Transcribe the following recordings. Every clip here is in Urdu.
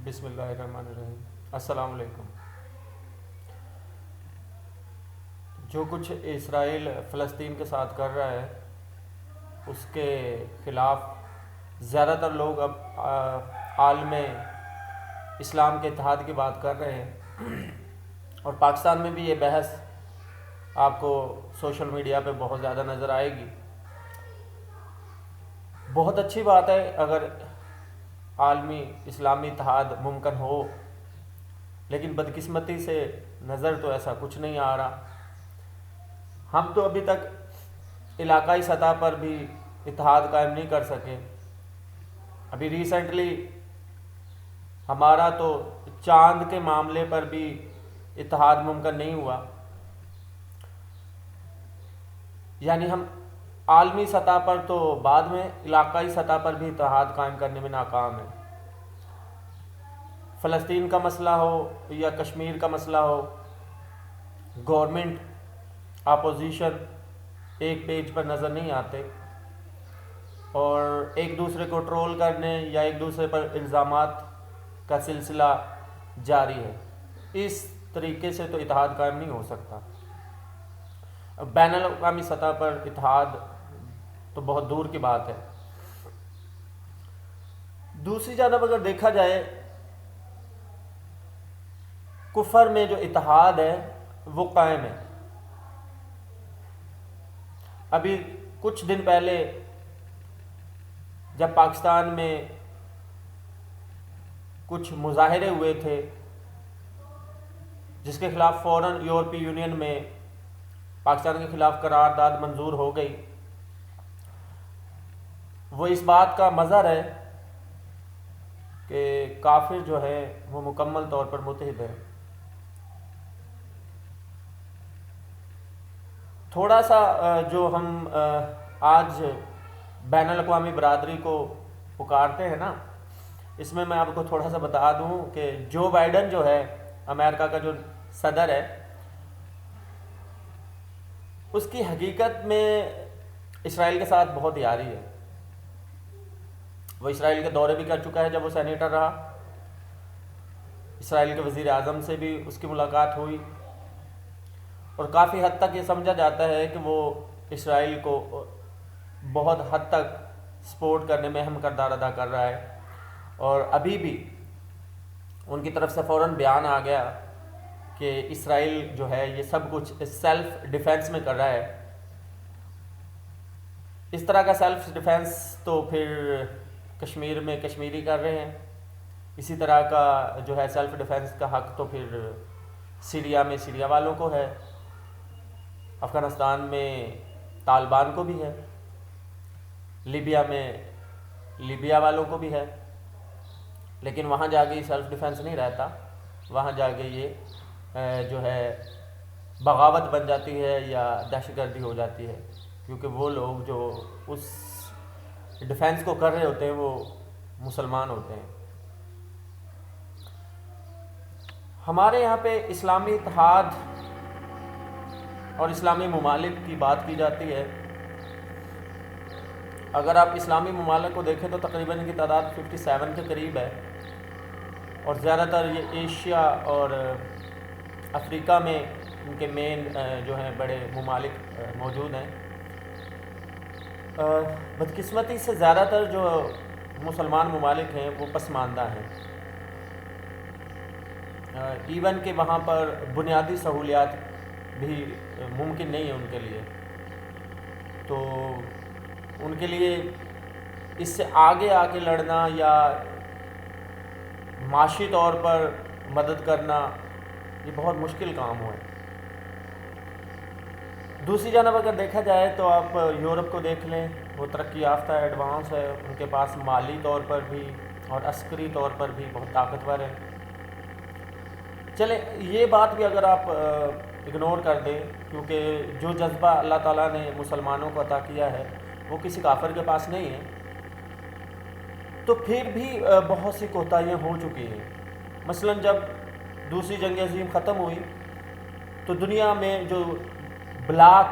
بسم اللہ الرحمن الرحیم۔ السلام علیکم۔ جو کچھ اسرائیل فلسطین کے ساتھ کر رہا ہے اس کے خلاف زیادہ تر لوگ اب عالم اسلام کے اتحاد کی بات کر رہے ہیں، اور پاکستان میں بھی یہ بحث آپ کو سوشل میڈیا پہ بہت زیادہ نظر آئے گی۔ بہت اچھی بات ہے اگر عالمی اسلامی اتحاد ممکن ہو، لیکن بدقسمتی سے نظر تو ایسا کچھ نہیں آ رہا۔ ہم تو ابھی تک علاقائی سطح پر بھی اتحاد قائم نہیں کر سکے۔ ابھی ریسنٹلی ہمارا تو چاند کے معاملے پر بھی اتحاد ممکن نہیں ہوا، یعنی ہم عالمی سطح پر تو بعد میں علاقائی سطح پر بھی اتحاد قائم کرنے میں ناکام ہیں۔ فلسطین کا مسئلہ ہو یا کشمیر کا مسئلہ ہو، گورنمنٹ اپوزیشن ایک پیج پر نظر نہیں آتے، اور ایک دوسرے کو ٹرول کرنے یا ایک دوسرے پر الزامات کا سلسلہ جاری ہے۔ اس طریقے سے تو اتحاد قائم نہیں ہو سکتا۔ بین الاقوامی سطح پر اتحاد تو بہت دور کی بات ہے۔ دوسری جانب اگر دیکھا جائے، کفر میں جو اتحاد ہے وہ قائم ہے۔ ابھی کچھ دن پہلے جب پاکستان میں کچھ مظاہرے ہوئے تھے جس کے خلاف فوراً یورپی یونین میں پاکستان کے خلاف قرارداد منظور ہو گئی، وہ اس بات کا مظہر ہے کہ کافر جو ہے وہ مکمل طور پر متحد ہے۔ تھوڑا سا جو ہم آج بین الاقوامی برادری کو پکارتے ہیں نا، اس میں آپ کو تھوڑا سا بتا دوں کہ جو بائیڈن جو ہے امریکہ کا جو صدر ہے، اس کی حقیقت میں اسرائیل کے ساتھ بہت یاری ہے۔ وہ اسرائیل کے دورے بھی کر چکا ہے جب وہ سینیٹر رہا، اسرائیل کے وزیر اعظم سے بھی اس کی ملاقات ہوئی، اور کافی حد تک یہ سمجھا جاتا ہے کہ وہ اسرائیل کو بہت حد تک سپورٹ کرنے میں اہم کردار ادا کر رہا ہے۔ اور ابھی بھی ان کی طرف سے فوراً بیان آ گیا کہ اسرائیل جو ہے یہ سب کچھ سیلف ڈیفینس میں کر رہا ہے۔ اس طرح کا سیلف ڈیفینس تو پھر کشمیر میں کشمیری کر رہے ہیں، اسی طرح کا جو ہے سیلف ڈیفینس کا حق تو پھر سیریا میں سیریا والوں کو ہے، افغانستان میں طالبان کو بھی ہے، لیبیا میں لیبیا والوں کو بھی ہے، لیکن وہاں جا کے سیلف ڈیفینس نہیں رہتا، وہاں جا کے یہ جو ہے بغاوت بن جاتی ہے یا دہشت گردی ہو جاتی ہے، کیونکہ وہ لوگ جو اس ڈیفینس کو کر رہے ہوتے ہیں وہ مسلمان ہوتے ہیں۔ ہمارے یہاں پہ اسلامی اتحاد اور اسلامی ممالک کی بات کی جاتی ہے۔ اگر آپ اسلامی ممالک کو دیکھیں تو تقریباً ان کی تعداد 57 کے قریب ہے، اور زیادہ تر یہ ایشیا اور افریقہ میں ان کے مین جو ہیں بڑے ممالک موجود ہیں۔ بدقسمتی سے زیادہ تر جو مسلمان ممالک ہیں وہ پسماندہ ہیں، ایون کہ وہاں پر بنیادی سہولیات بھی ممکن نہیں ہے ان کے لیے، تو ان کے لیے اس سے آگے آ کے لڑنا یا معاشی طور پر مدد کرنا یہ بہت مشکل کام ہوا ہے۔ دوسری جانب اگر دیکھا جائے تو آپ یورپ کو دیکھ لیں، وہ ترقی یافتہ ہے، ایڈوانس ہے، ان کے پاس مالی طور پر بھی اور عسکری طور پر بھی بہت طاقتور ہے۔ چلیں یہ بات بھی اگر آپ اگنور کر دیں، کیونکہ جو جذبہ اللہ تعالیٰ نے مسلمانوں کو عطا کیا ہے وہ کسی کافر کے پاس نہیں ہے، تو پھر بھی بہت سی کوتاہیاں ہو چکی ہیں۔ مثلا جب دوسری جنگ عظیم ختم ہوئی تو دنیا میں جو بلاک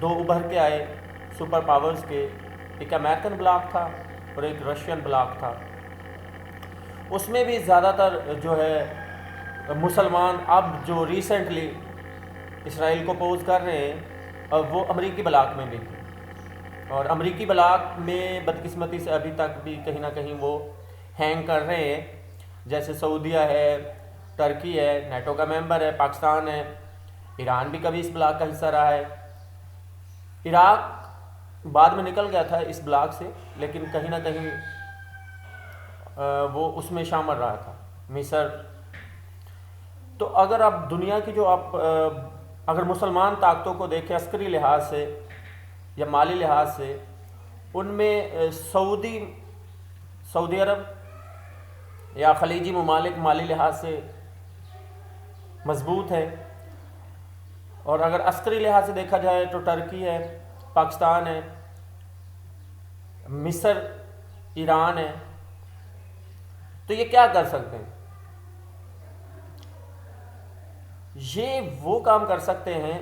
دو ابھر کے آئے سپر پاورز کے، ایک امریکن بلاک تھا اور ایک رشین بلاک تھا۔ اس میں بھی زیادہ تر جو ہے مسلمان اب جو ریسنٹلی اسرائیل کو اپوز کر رہے ہیں وہ امریکی بلاک میں بھی تھے، اور امریکی بلاک میں بدقسمتی سے ابھی تک بھی کہیں نہ کہیں وہ ہینگ کر رہے ہیں، جیسے سعودیہ ہے، ترکی ہے، نیٹو کا ممبر ہے، پاکستان ہے، ایران بھی کبھی اس بلاک کا حصہ رہا ہے، عراق بعد میں نکل گیا تھا اس بلاک سے، لیکن کہیں نہ کہیں وہ اس میں شامل رہا تھا، مصر۔ تو اگر آپ دنیا کی جو آپ اگر مسلمان طاقتوں کو دیکھیں عسکری لحاظ سے یا مالی لحاظ سے، ان میں سعودی عرب یا خلیجی ممالک مالی لحاظ سے مضبوط ہے، اور اگر عسکری لحاظ سے دیکھا جائے تو ترکی ہے، پاکستان ہے، مصر، ایران ہے۔ تو یہ کیا کر سکتے ہیں؟ یہ وہ کام کر سکتے ہیں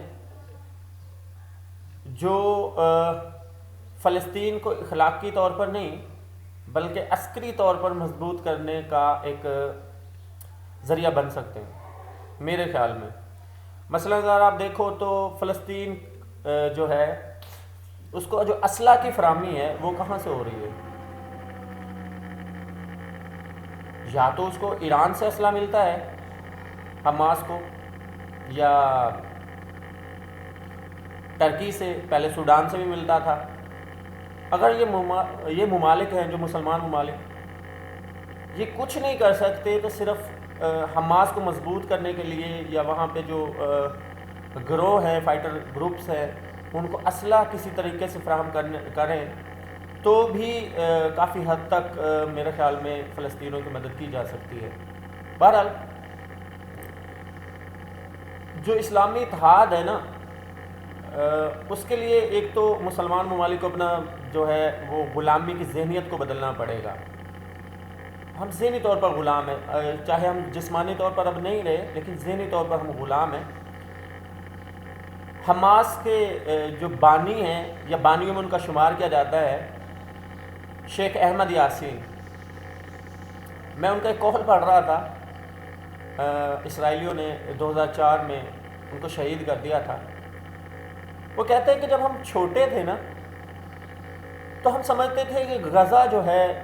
جو فلسطین کو اخلاقی طور پر نہیں بلکہ عسکری طور پر مضبوط کرنے کا ایک ذریعہ بن سکتے ہیں میرے خیال میں۔ مثلا اگر آپ دیکھو تو فلسطین جو ہے اس کو جو اسلحہ کی فراہمی ہے وہ کہاں سے ہو رہی ہے؟ یا تو اس کو ایران سے اسلحہ ملتا ہے حماس کو، یا ترکی سے، پہلے سوڈان سے بھی ملتا تھا۔ اگر یہ ممالک ہیں جو مسلمان ممالک، یہ کچھ نہیں کر سکتے تو صرف حماس کو مضبوط کرنے کے لیے یا وہاں پہ جو گروہ ہیں، فائٹر گروپس ہیں، ان کو اسلحہ کسی طریقے سے فراہم کریں تو بھی کافی حد تک میرے خیال میں فلسطینیوں کی مدد کی جا سکتی ہے۔ بہرحال جو اسلامی اتحاد ہے نا، اس کے لیے ایک تو مسلمان ممالک کو اپنا جو ہے وہ غلامی کی ذہنیت کو بدلنا پڑے گا۔ ہم ذہنی طور پر غلام ہیں، چاہے ہم جسمانی طور پر اب نہیں رہے لیکن ذہنی طور پر ہم غلام ہیں۔ حماس کے جو بانی ہیں یا بانیوں میں ان کا شمار کیا جاتا ہے شیخ احمد یاسین۔ میں ان کا ایک قول پڑھ رہا تھا، اسرائیلیوں نے 2004 میں ان کو شہید کر دیا تھا۔ وہ کہتے ہیں کہ جب ہم چھوٹے تھے نا تو ہم سمجھتے تھے کہ غزہ جو ہے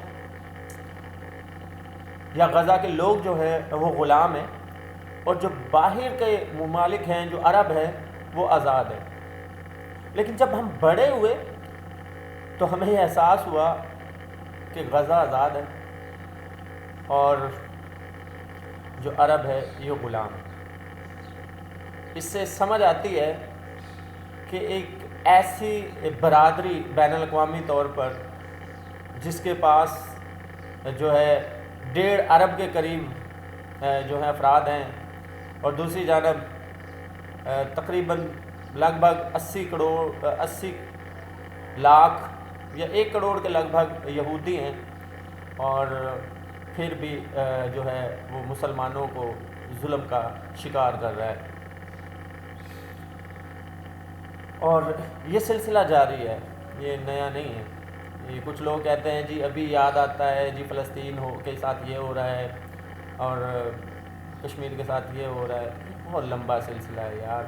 یا غزہ کے لوگ جو ہے وہ غلام ہیں، اور جو باہر کے ممالک ہیں جو عرب ہیں وہ آزاد ہیں۔ لیکن جب ہم بڑے ہوئے تو ہمیں یہ احساس ہوا کہ غزہ آزاد ہے اور جو عرب ہے یہ غلام ہے۔ اس سے سمجھ آتی ہے کہ ایک ایسی برادری بین الاقوامی طور پر جس کے پاس جو ہے 1.5 ارب کے قریب جو ہے افراد ہیں، اور دوسری جانب تقریباً لگ بھگ 80 لاکھ یا 1 کروڑ کے لگ بھگ یہودی ہیں، اور پھر بھی جو ہے وہ مسلمانوں کو ظلم کا شکار کر رہا ہے۔ اور یہ سلسلہ جاری ہے، یہ نیا نہیں ہے۔ یہ کچھ لوگ کہتے ہیں جی ابھی یاد آتا ہے جی فلسطین کے ساتھ یہ ہو رہا ہے اور کشمیر کے ساتھ یہ ہو رہا ہے۔ بہت لمبا سلسلہ ہے یار،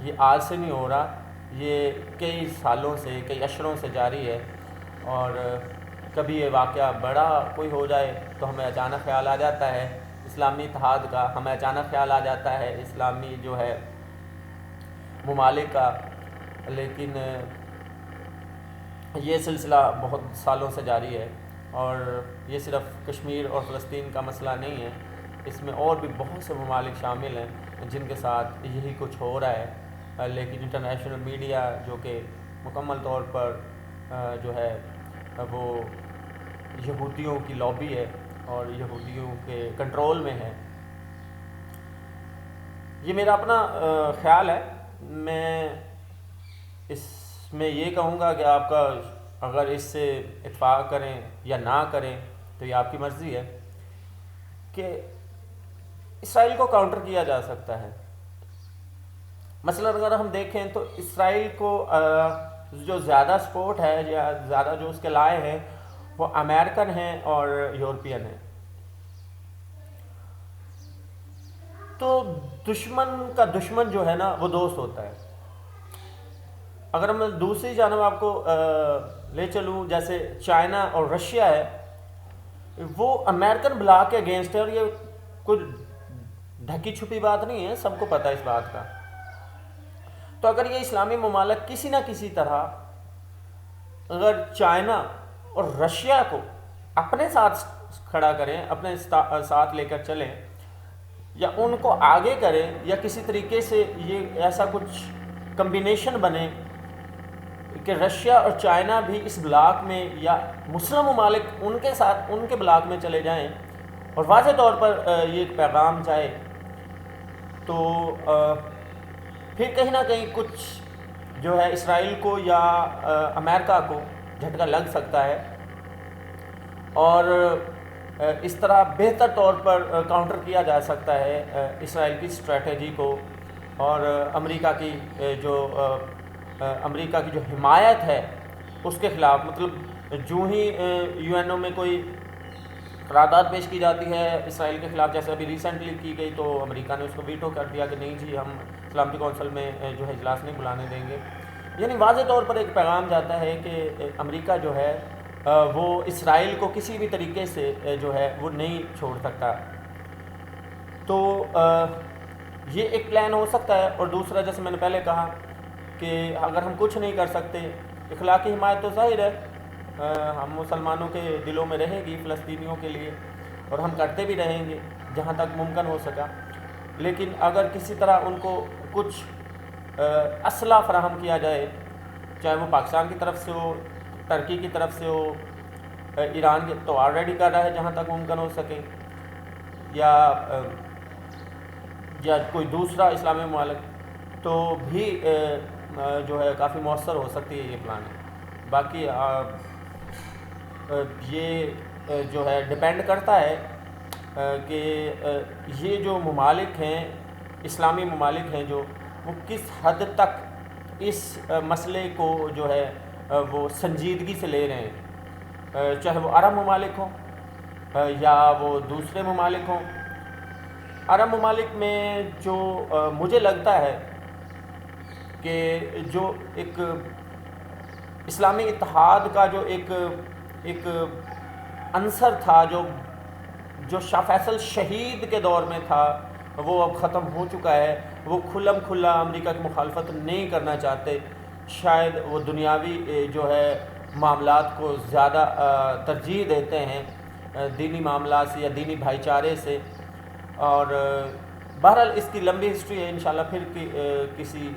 یہ آج سے نہیں ہو رہا، یہ کئی سالوں سے، کئی عشروں سے جاری ہے۔ اور کبھی یہ واقعہ بڑا کوئی ہو جائے تو ہمیں اچانک خیال آ جاتا ہے اسلامی اتحاد کا، ہمیں اچانک خیال آ جاتا ہے اسلامی جو ہے ممالک کا، لیکن یہ سلسلہ بہت سالوں سے جاری ہے۔ اور یہ صرف کشمیر اور فلسطین کا مسئلہ نہیں ہے، اس میں اور بھی بہت سے ممالک شامل ہیں جن کے ساتھ یہی کچھ ہو رہا ہے، لیکن انٹرنیشنل میڈیا جو کہ مکمل طور پر جو ہے وہ یہودیوں کی لابی ہے اور یہودیوں کے کنٹرول میں ہے۔ یہ میرا اپنا خیال ہے، میں اس میں یہ کہوں گا کہ آپ کا اگر اس سے اتفاق کریں یا نہ کریں تو یہ آپ کی مرضی ہے، کہ اسرائیل کو کاؤنٹر کیا جا سکتا ہے۔ مثلا اگر ہم دیکھیں تو اسرائیل کو جو زیادہ سپورٹ ہے یا زیادہ جو اس کے لائے ہیں وہ امریکن ہیں اور یورپین ہیں۔ تو دشمن کا دشمن جو ہے نا وہ دوست ہوتا ہے. اگر میں دوسری جانب آپ کو لے چلوں، جیسے چائنا اور رشیا ہے، وہ امریکن بلاک کے اگینسٹ ہے، اور یہ کوئی ڈھکی چھپی بات نہیں ہے، سب کو پتہ ہے اس بات کا. تو اگر یہ اسلامی ممالک کسی نہ کسی طرح اگر چائنا اور رشیا کو اپنے ساتھ کھڑا کریں، اپنے ساتھ لے کر چلیں، یا ان کو آگے کریں، یا کسی طریقے سے یہ ایسا کچھ کمبینیشن بنے کہ رشیا اور چائنا بھی اس بلاک میں، یا مسلم ممالک ان کے ساتھ ان کے بلاک میں چلے جائیں اور واضح طور پر یہ ایک پیغام جائے، تو پھر کہیں نہ کہیں کچھ جو ہے اسرائیل کو یا امریکہ کو جھٹکا لگ سکتا ہے، اور اس طرح بہتر طور پر کاؤنٹر کیا جا سکتا ہے اسرائیل کی اسٹریٹجی کو، اور امریکہ کی جو حمایت ہے اس کے خلاف. مطلب جو ہی یو این او میں کوئی قرارداد پیش کی جاتی ہے اسرائیل کے خلاف، جیسے ابھی ریسنٹلی کی گئی، تو امریکہ نے اس کو ویٹو کر دیا کہ نہیں جی، ہم سلامتی کونسل میں جو ہے اجلاس نہیں بلانے دیں گے. یعنی واضح طور پر ایک پیغام جاتا ہے کہ امریکہ جو ہے وہ اسرائیل کو کسی بھی طریقے سے جو ہے وہ نہیں چھوڑ سکتا. تو یہ ایک پلان ہو سکتا ہے. اور دوسرا، جیسے میں نے پہلے کہا کہ اگر ہم کچھ نہیں کر سکتے، اخلاقی حمایت تو ظاہر ہے ہم مسلمانوں کے دلوں میں رہے گی فلسطینیوں کے لیے، اور ہم کرتے بھی رہیں گے جہاں تک ممکن ہو سکا. لیکن اگر کسی طرح ان کو کچھ اسلحہ فراہم کیا جائے، چاہے وہ پاکستان کی طرف سے ہو، ترکی کی طرف سے ہو، ایران تو آلریڈی کر رہا ہے جہاں تک ممکن ہو سکے، یا کوئی دوسرا اسلامی ممالک، تو بھی جو ہے کافی مؤثر ہو سکتی ہے یہ پلان. باقی یہ جو ہے ڈپینڈ کرتا ہے کہ یہ جو ممالک ہیں، اسلامی ممالک ہیں جو، وہ کس حد تک اس مسئلے کو جو ہے وہ سنجیدگی سے لے رہے ہیں، چاہے وہ عرب ممالک ہوں یا وہ دوسرے ممالک ہوں. عرب ممالک میں جو مجھے لگتا ہے کہ جو ایک اسلامی اتحاد کا جو ایک عنصر تھا، جو شاہ فیصل شہید کے دور میں تھا، وہ اب ختم ہو چکا ہے. وہ کھلم کھلا امریکہ کی مخالفت نہیں کرنا چاہتے. شاید وہ دنیاوی جو ہے معاملات کو زیادہ ترجیح دیتے ہیں دینی معاملات سے یا دینی بھائی چارے سے. اور بہرحال اس کی لمبی ہسٹری ہے، انشاءاللہ پھر کسی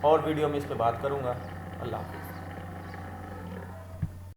اور ویڈیو میں اس پہ بات کروں گا. اللہ حافظ.